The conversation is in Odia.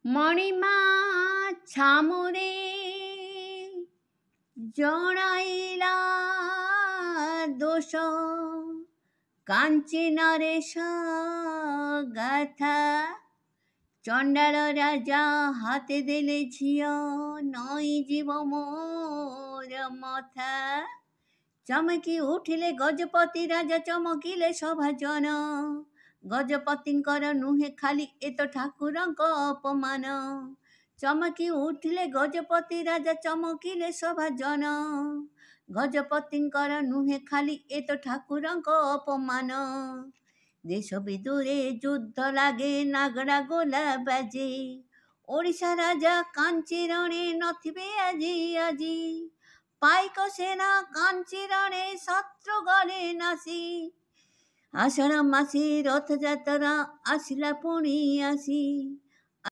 ମଣିମା ଛାମୁରେ ଜଣାଇଲା ଦୋଷ କାଞ୍ଚି ନରେଶ ଗାଥା ଚଣ୍ଡାଳ ରାଜା ହାତେ ଦେଲେ ଝିଅ ନଈ ଯିବ ମୋର ମଥା। ଚମକି ଉଠିଲେ ଗଜପତି ରାଜା ଚମକିଲେ ସଭାଜନ ଗଜପତିଙ୍କର ନୁହେଁ ଖାଲି ଏ ତ ଠାକୁରଙ୍କ ଅପମାନ। ଚମକି ଉଠିଲେ ଗଜପତି ରାଜା ଚମକିଲେ ସଭାଜନ ଗଜପତିଙ୍କର ନୁହେଁ ଖାଲି ଏ ତ ଠାକୁରଙ୍କ ଅପମାନ। ଦେଶ ବିଦୁରେ ଯୁଦ୍ଧ ଲାଗେ ନାଗଡ଼ା ଗୋଲା ବାଜେ ଓଡ଼ିଶା ରାଜା କାଞ୍ଚି ରଣେ ନଥିବେ ଆଜି ଆଜି ପାଇକ ସେନା କାଞ୍ଚି ରଣେ ଶତ୍ରୁ ଗଲେ ନାସି ଆଷାଢ଼ ମାସେ ରଥଯାତ୍ରା ଆସିଲା ପୁଣି ଆସି